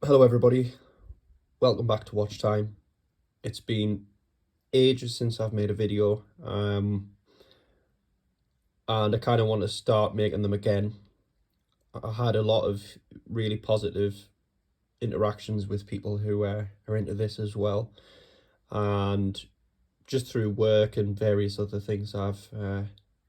Hello everybody, welcome back to Watch Time. It's been ages since I've made a video, and I kind of want to start making them again. I had a lot of really positive interactions with people who are into this as well, and just through work and various other things I've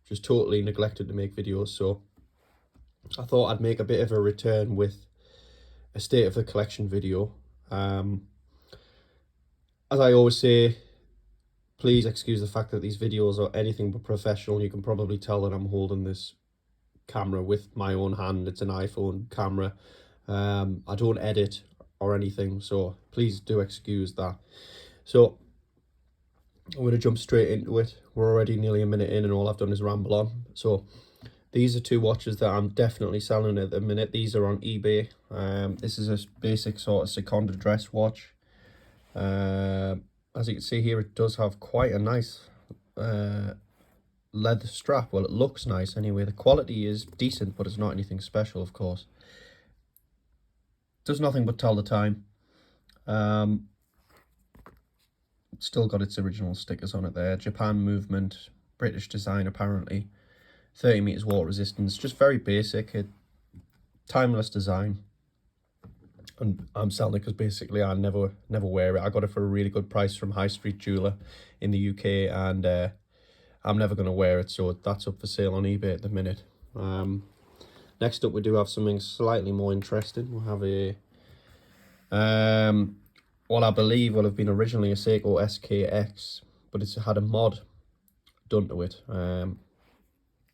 just totally neglected to make videos, so I thought I'd make a bit of a return with a state of the collection video. As I always say, please excuse the fact that these videos are anything but professional. You can probably tell that I'm holding this camera with my own hand. It's an iPhone camera. I don't edit or anything, so please do excuse that. So I'm going to jump straight into it. We're already nearly a minute in and all I've done is ramble on. So these are two watches that I'm definitely selling at the minute. These are on eBay. This is a basic sort of Seconda dress watch. As you can see here, it does have quite a nice leather strap. Well, it looks nice anyway. The quality is decent, but it's not anything special, of course. Does nothing but tell the time. It's still got its original stickers on it there. Japan movement, British design apparently. 30 meters water resistance, just very basic. Timeless design. And I'm selling it because basically I never wear it. I got it for a really good price from High Street Jeweler in the UK, and I'm never going to wear it, so that's up for sale on eBay at the minute. Next up, we do have something slightly more interesting. We'll have a what I believe will have been originally a Seiko SKX, but it's had a mod done to it.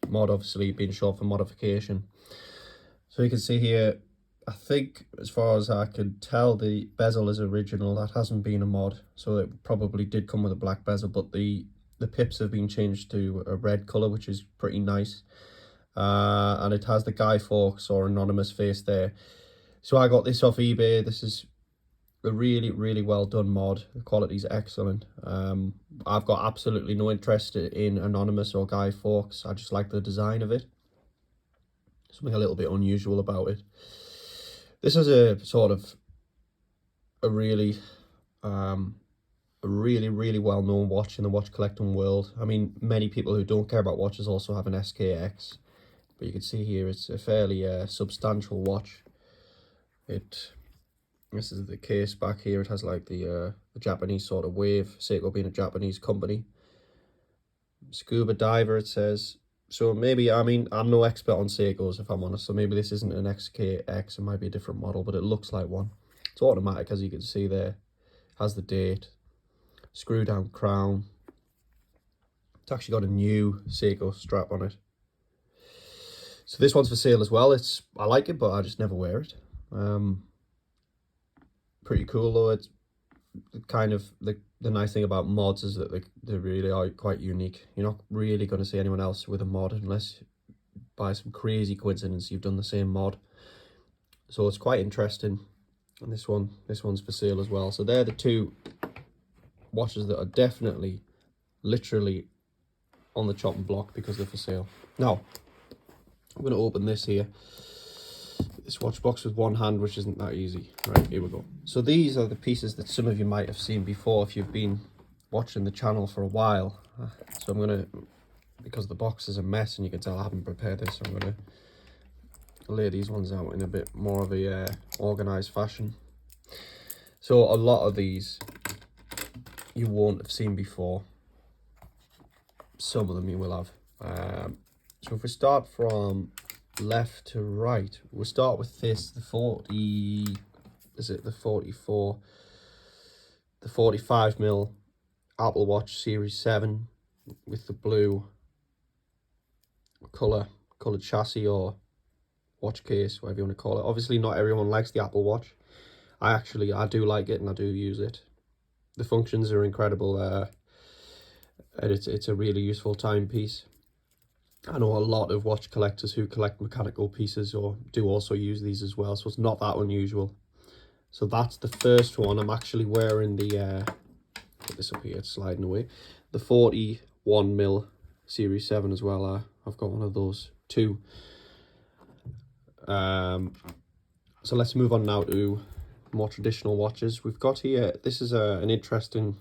Mod obviously being short for modification. So you can see here, I think as far as I can tell, the bezel is original. That hasn't been a mod, so it probably did come with a black bezel, but the pips have been changed to a red colour, which is pretty nice. And it has the Guy Fawkes or anonymous face there. So I got this off eBay. This is a really well done mod. The quality is excellent. I've got absolutely no interest in anonymous or Guy Fawkes. I just like the design of it. Something a little bit unusual about it. This is a sort of a really well-known watch in the watch collecting world. I mean, many people who don't care about watches also have an SKX, but you can see here it's a fairly substantial watch. This is the case back here. It has like the Japanese sort of wave, Seiko being a Japanese company. Scuba diver, it says. So maybe, I mean, I'm no expert on Seikos if I'm honest, so maybe this isn't an XKX, it might be a different model, but it looks like one. It's automatic, as you can see there. Has the date, screw down crown. It's actually got a new Seiko strap on it. So this one's for sale as well. I like it, but I just never wear it. Pretty cool though. It's kind of the nice thing about mods is that they really are quite unique. You're not really going to see anyone else with a mod unless by some crazy coincidence you've done the same mod. So it's quite interesting. And this one's for sale as well. So they're the two watches that are definitely literally on the chopping block because they're for sale. Now I'm going to open this here, this watch box, with one hand, which isn't that easy. Right, here we go. So these are the pieces that some of you might have seen before if you've been watching the channel for a while. So I'm gonna, because the box is a mess and you can tell I haven't prepared this, I'm gonna lay these ones out in a bit more of a organized fashion. So a lot of these you won't have seen before. Some of them you will have. So if we start from left to right, we'll start with this, the 45mm Apple Watch Series 7 with the blue colored chassis or watch case, whatever you want to call it. Obviously not everyone likes the Apple Watch. I do like it and I do use it. The functions are incredible, and it's a really useful timepiece. I know a lot of watch collectors who collect mechanical pieces or do also use these as well, so it's not that unusual. So that's the first one. I'm actually wearing the put this up here, it's sliding away, the 41mm Series 7 as well. I've got one of those too. So let's move on now to more traditional watches. We've got here, this is an interesting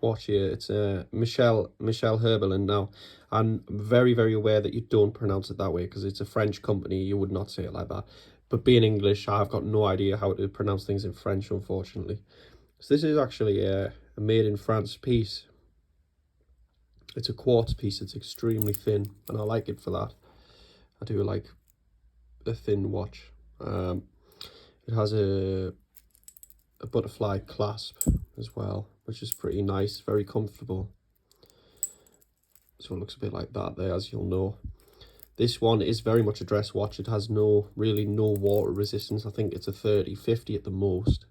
watch here. It's Michel Herbelin. Now, I'm very, very aware that you don't pronounce it that way because it's a French company. You would not say it like that. But being English, I've got no idea how to pronounce things in French, unfortunately. So this is actually a made in France piece. It's a quartz piece. It's extremely thin, and I like it for that. I do like a thin watch. It has a butterfly clasp as well, which is pretty nice, very comfortable. So it looks a bit like that there, as you'll know. This one is very much a dress watch. It has really no water resistance. I think it's a 30-50 at the most.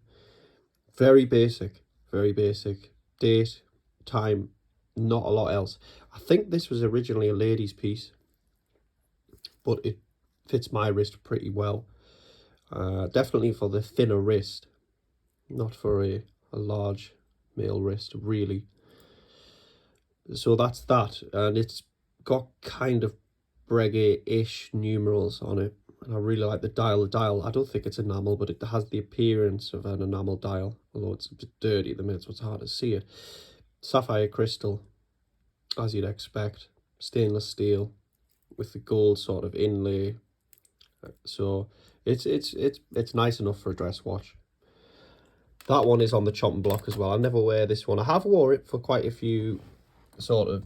Very basic, very basic. Date, time, not a lot else. I think this was originally a lady's piece, but it fits my wrist pretty well. Definitely for the thinner wrist, not for a large male wrist, really. So that's that, and it's got kind of Breguet-ish numerals on it, and I really like the dial. The dial, I don't think it's enamel, but it has the appearance of an enamel dial, although it's a bit dirty at the minute, so it's hard to see it. Sapphire crystal, as you'd expect, stainless steel with the gold sort of inlay. So it's nice enough for a dress watch. That one is on the chopping block as well. I never wear this one. I have wore it for quite a few sort of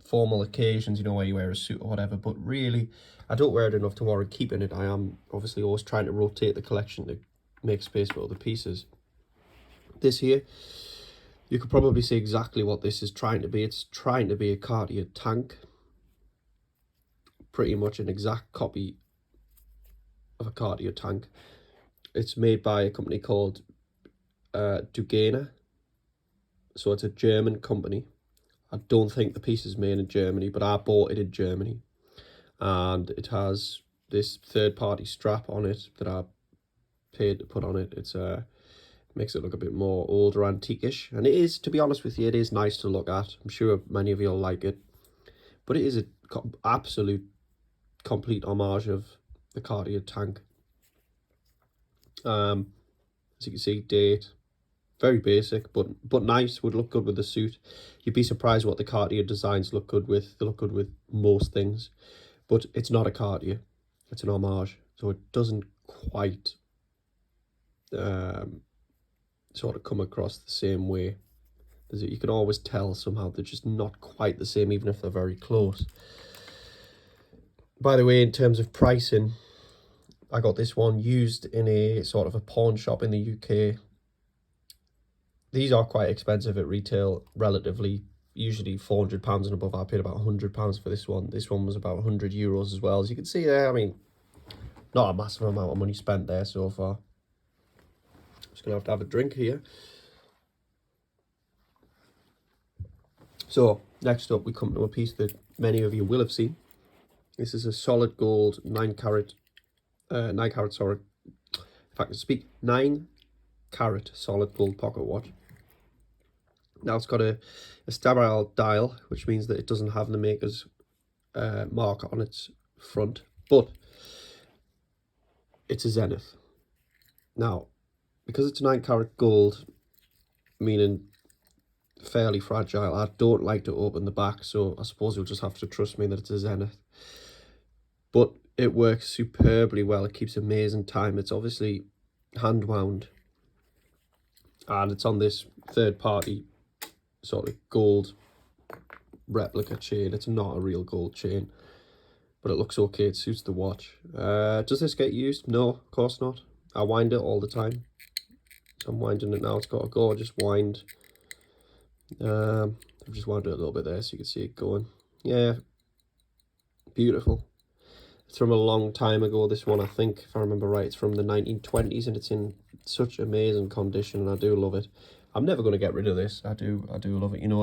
formal occasions, you know, where you wear a suit or whatever, but really I don't wear it enough to warrant keeping it. I am obviously always trying to rotate the collection to make space for other pieces. This here, you could probably see exactly what this is trying to be. It's trying to be a Cartier tank, pretty much an exact copy of a Cartier tank. It's made by a company called Dugana, so it's a German company. I don't think the piece is made in Germany, but I bought it in Germany, and it has this third-party strap on it that I paid to put on it. It's makes it look a bit more older, antique-ish, and it is, to be honest with you, it is nice to look at. I'm sure many of you'll like it, but it is an absolute complete homage of the Cartier tank. As you can see, date, very basic, but nice, would look good with the suit. You'd be surprised what the Cartier designs look good with. They look good with most things, but it's not a Cartier, it's an homage, so it doesn't quite sort of come across the same way. You can always tell somehow they're just not quite the same, even if they're very close. By the way, in terms of pricing, I got this one used in a sort of a pawn shop in the UK. These are quite expensive at retail, relatively, usually £400 and above. I paid about £100 for this one. This one was about €100 as well. As you can see there, I mean, not a massive amount of money spent there so far. Just going to have a drink here. So, next up, we come to a piece that many of you will have seen. This is a solid gold 9 carat, sorry, if I can speak, 9 carat solid gold pocket watch. Now it's got a sterile dial, which means that it doesn't have the maker's mark on its front, but it's a Zenith. Now, because it's 9 carat gold, meaning fairly fragile, I don't like to open the back, so I suppose you'll just have to trust me that it's a Zenith. But it works superbly well. It keeps amazing time. It's obviously hand wound, and it's on this third party sort of gold replica chain. It's not a real gold chain, but it looks okay. It suits the watch. Does this get used? No, of course not. I wind it all the time, so I'm winding it now. It's got a gorgeous wind. I've just wound it a little bit there so you can see it going. Yeah, beautiful. It's from a long time ago, this one, I think, if I remember right. It's from the 1920s, and it's in such amazing condition, and I do love it. I'm never going to get rid of this. I do love it. You know,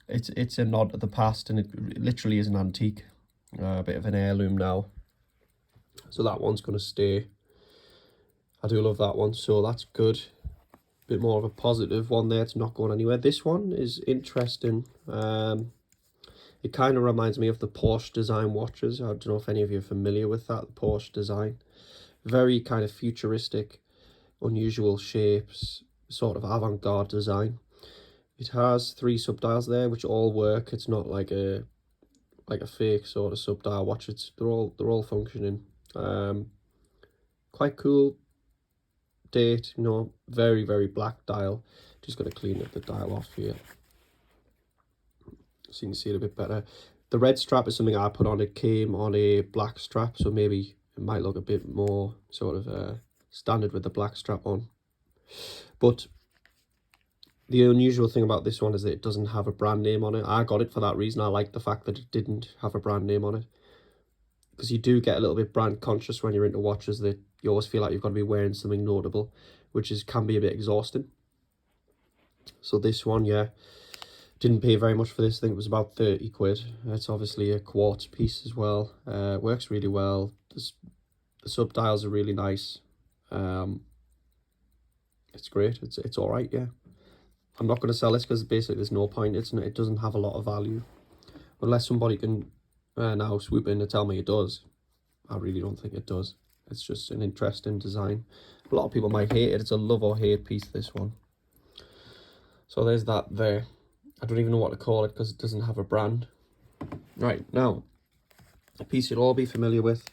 it's a nod to the past, and it literally is an antique, a bit of an heirloom now. So that one's going to stay. I do love that one, so that's good. Bit more of a positive one there. It's not going anywhere. This one is interesting. It kind of reminds me of the Porsche design watches. I don't know if any of you are familiar with that, the Porsche design. Very kind of futuristic. unusual shapes, sort of avant-garde design. It has 3 subdials there, which all work. It's not like a fake sort of subdial watch. They're all functioning. Quite cool. Date, you know, very, very black dial. Just going to clean up the dial off here so you can see it a bit better. The red strap is something I put on. It came on a black strap, so maybe it might look a bit more sort of standard with the black strap on. But the unusual thing about this one is that it doesn't have a brand name on it. I got it for that reason. I like the fact that it didn't have a brand name on it, because you do get a little bit brand conscious when you're into watches, that you always feel like you've got to be wearing something notable, which can be a bit exhausting. So this one, yeah, didn't pay very much for this. I think it was about 30 quid. It's obviously a quartz piece as well. Works really well. The subdials are really nice. It's great. It's all right, yeah. I'm not going to sell this because basically there's no point. It doesn't have a lot of value. Unless somebody can now swoop in and tell me it does. I really don't think it does. It's just an interesting design. A lot of people might hate it. It's a love or hate piece, this one. So there's that there. I don't even know what to call it because it doesn't have a brand. Right, now, a piece you'll all be familiar with.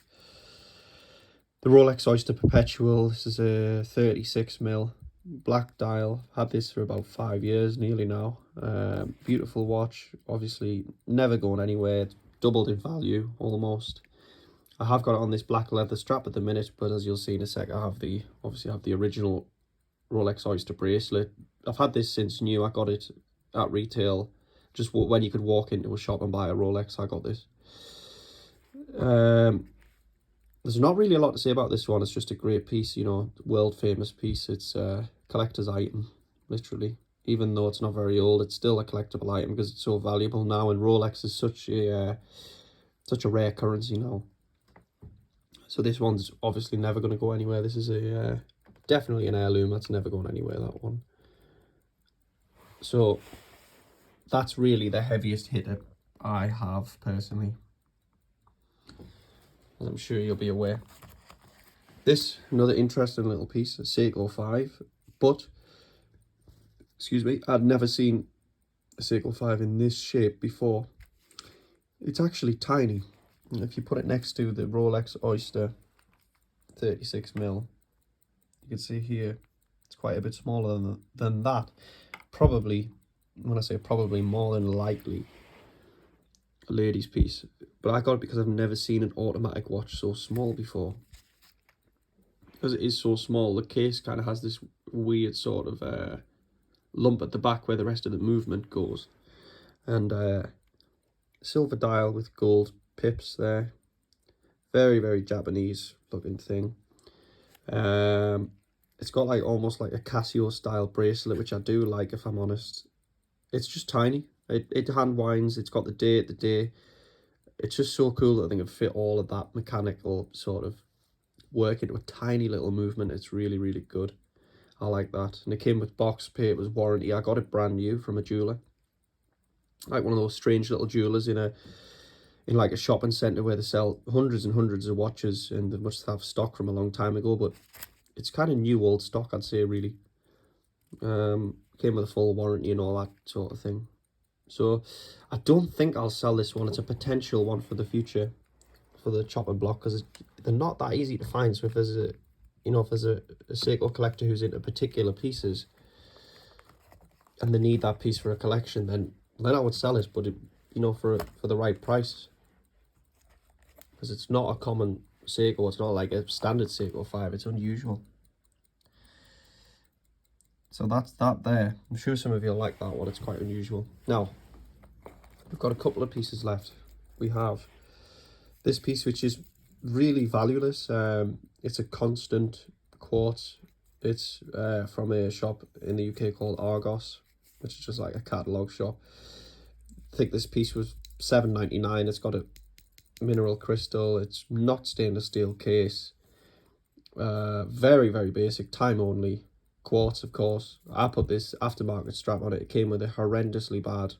The Rolex Oyster Perpetual. This is a 36mm black dial. Had this for about 5 years nearly now. Beautiful watch. Obviously never going anywhere. It's doubled in value almost. I have got it on this black leather strap at the minute, but as you'll see in a sec, I have the original Rolex Oyster bracelet. I've had this since new. I got it at retail, just when you could walk into a shop and buy a Rolex. I got this. There's not really a lot to say about this one. It's just a great piece, you know, world famous piece. It's a collector's item, literally. Even though it's not very old, it's still a collectible item because it's so valuable now, and Rolex is such a rare currency now. So this one's obviously never going to go anywhere. This is definitely an heirloom. That's never going anywhere, that one. So that's really the heaviest hitter I have personally, as I'm sure you'll be aware. This, another interesting little piece, a Seiko 5, but, excuse me, I'd never seen a Seiko 5 in this shape before. It's actually tiny. If you put it next to the Rolex Oyster 36mm, you can see here it's quite a bit smaller than that. Probably, when I say probably, more than likely a lady's piece. But I got it because I've never seen an automatic watch so small before. Because it is so small, the case kind of has this weird sort of lump at the back where the rest of the movement goes. And silver dial with gold pips there. Very, very Japanese looking thing. It's got like almost like a Casio style bracelet, which I do like, if I'm honest. It's just tiny. It hand winds. It's got the day. It's just so cool that I think it fit all of that mechanical sort of work into a tiny little movement. It's really, really good. I like that. And it came with box papers, warranty. I got it brand new from a jeweler. Like one of those strange little jewelers in like a shopping centre where they sell hundreds and hundreds of watches, and they must have stock from a long time ago, but it's kind of new old stock, I'd say, really. Came with a full warranty and all that sort of thing. So I don't think I'll sell this one. It's a potential one for the future for the chop and block, because they're not that easy to find. So if there's a Seiko collector who's into particular pieces and they need that piece for a collection, then I would sell it, but for the right price, because it's not a common Seiko. It's not like a standard Seiko 5. It's unusual. So that's that there. I'm sure some of you will like that one. It's quite unusual. Now, we've got a couple of pieces left. We have this piece, which is really valueless. It's a constant quartz. It's from a shop in the UK called Argos, which is just like a catalogue shop. I think this piece was £7.99. It's got a mineral crystal. It's not stainless steel case. Very, very basic, time only. Quartz, of course. I put this aftermarket strap on it. It came with a horrendously bad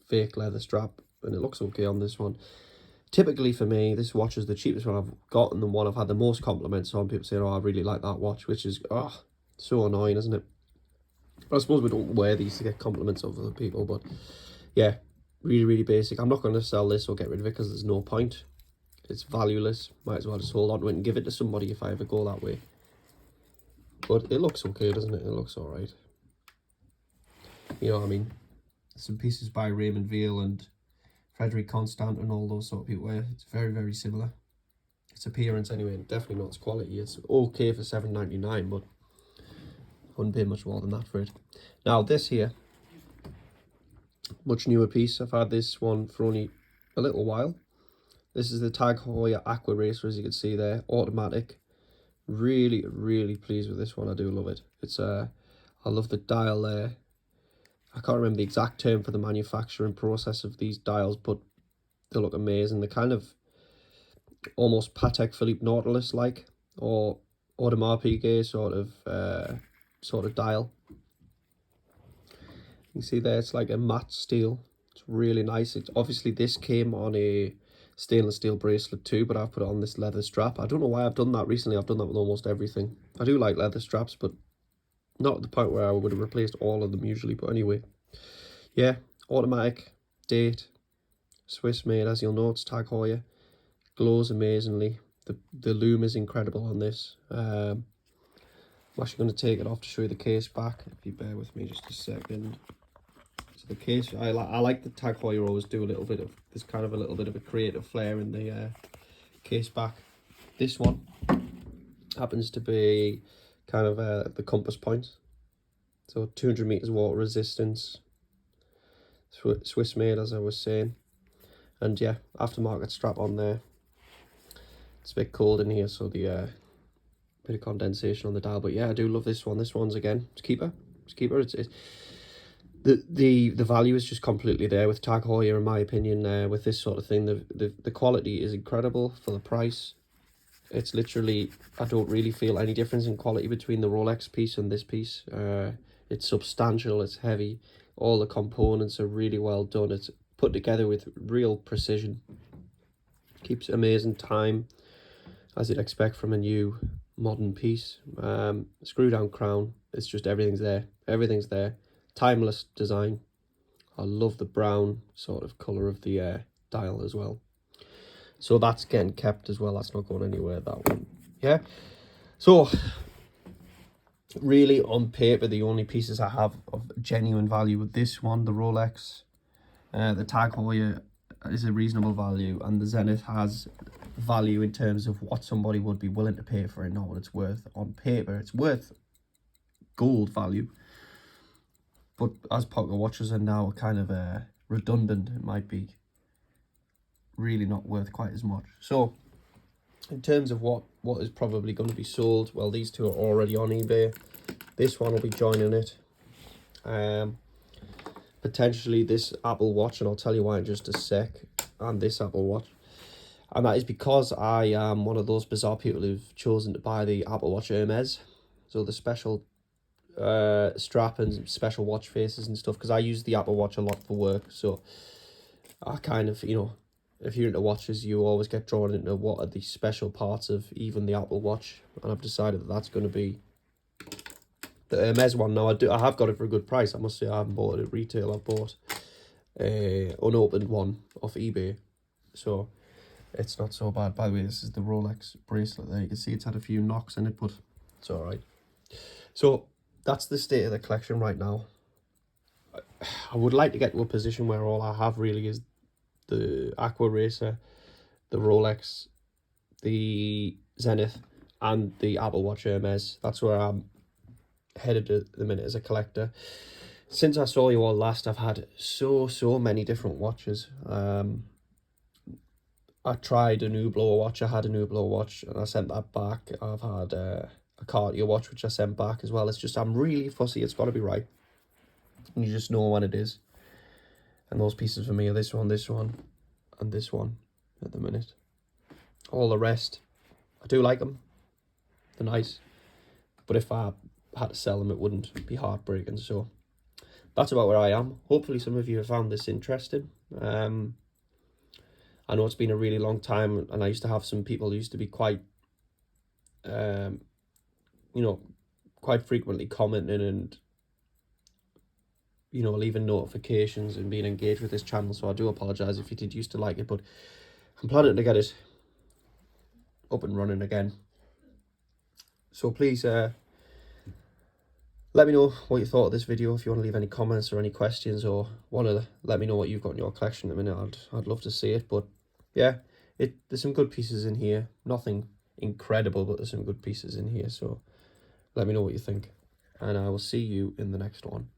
fake leather strap, and it looks okay on this one. Typically for me, this watch is the cheapest one I've got and the one I've had the most compliments on. People saying, oh, I really like that watch, which is, So annoying, isn't it? But I suppose we don't wear these to get compliments of other people, but yeah, really, really basic. I'm not going to sell this or get rid of it because there's no point. It's valueless. Might as well just hold on to it and give it to somebody if I ever go that way. But it looks okay, doesn't it? It looks all right. You know what I mean? Some pieces by Raymond Veal and Frederic Constant and all those sort of people where it's very, very similar. Its appearance anyway, and definitely not its quality. It's okay for $7.99, but I wouldn't pay much more than that for it. Now this here, much newer piece. I've had this one for only a little while. This is the Tag Heuer Aqua Racer, as you can see there, automatic. Really, really pleased with this one. I do love it. It's I love the dial there. I can't remember the exact term for the manufacturing process of these dials, but they look amazing. They're kind of almost Patek Philippe Nautilus like, or Audemars Piguet sort of dial. You see there, it's like a matte steel. It's really nice. It's obviously, this came on a stainless steel bracelet too, but I've put it on this leather strap. I don't know why I've done that recently. I've done that with almost everything. I do like leather straps, but not at the point where I would have replaced all of them usually. But anyway, yeah, automatic, date, Swiss made, as you'll know. It's Tag Heuer. Glows amazingly. The lume is incredible on this. I'm actually going to take it off to show you the case back, if you bear with me just a second. So the case, I like the Tag Heuer always do a little bit of, there's kind of a little bit of a creative flair in the case back. This one happens to be kind of the compass point. So 200 meters water resistance. Swiss made, as I was saying. And yeah, aftermarket strap on there. It's a bit cold in here, so the bit of condensation on the dial. But yeah, I do love this one. This one's, again, it's keeper. It's keeper. It's the value is just completely there with Tag Heuer, in my opinion. With this sort of thing, the quality is incredible for the price. It's literally, I don't really feel any difference in quality between the Rolex piece and this piece. It's substantial, it's heavy, all the components are really well done. It's put together with real precision. Keeps amazing time, as you'd expect from a new modern piece. Screw down crown, it's just everything's there. Everything's there. Timeless design. I love the brown sort of colour of the dial as well. So that's getting kept as well. That's not going anywhere, that one. Yeah. So really, on paper, the only pieces I have of genuine value with this one, the Rolex, the Tag Heuer is a reasonable value, and the Zenith has value in terms of what somebody would be willing to pay for it, not what it's worth. On paper, it's worth gold value, but as pocket watches are now kind of redundant, it might be really not worth quite as much. So in terms of what is probably going to be sold, well, these two are already on eBay. This one will be joining it. Potentially this Apple Watch, and I'll tell you why in just a sec, and this Apple Watch. And that is because I am one of those bizarre people who've chosen to buy the Apple Watch Hermes. So the special strap and special watch faces and stuff, because I use the Apple Watch a lot for work. So I kind of, you know, if you're into watches, you always get drawn into what are the special parts of even the Apple Watch. And I've decided that that's going to be the Hermes one. Now, I have got it for a good price. I must say, I haven't bought it at retail. I've bought a unopened one off eBay. So it's not so bad. By the way, this is the Rolex bracelet there. You can see it's had a few knocks in it, but it's all right. So that's the state of the collection right now. I would like to get to a position where all I have really is the Aqua Racer, the Rolex, the Zenith, and the Apple Watch Hermes. That's where I'm headed at the minute as a collector. Since I saw you all last, I've had so many different watches. I tried a Nublo watch. I had a Nublo watch and I sent that back. I've had a Cartier watch which I sent back as well. It's just, I'm really fussy. It's got to be right, and you just know when it is. And those pieces for me are this one, and this one at the minute. All the rest, I do like them. They're nice. But if I had to sell them, it wouldn't be heartbreaking. So that's about where I am. Hopefully some of you have found this interesting. I know it's been a really long time, and I used to have some people who used to be quite, quite frequently commenting and, you know, leaving notifications and being engaged with this channel, so I do apologise if you did used to like it, but I'm planning to get it up and running again. So please let me know what you thought of this video. If you want to leave any comments or any questions, or want to let me know what you've got in your collection at the minute, I'd love to see it. But yeah, there's some good pieces in here. Nothing incredible, but there's some good pieces in here. So let me know what you think, and I will see you in the next one.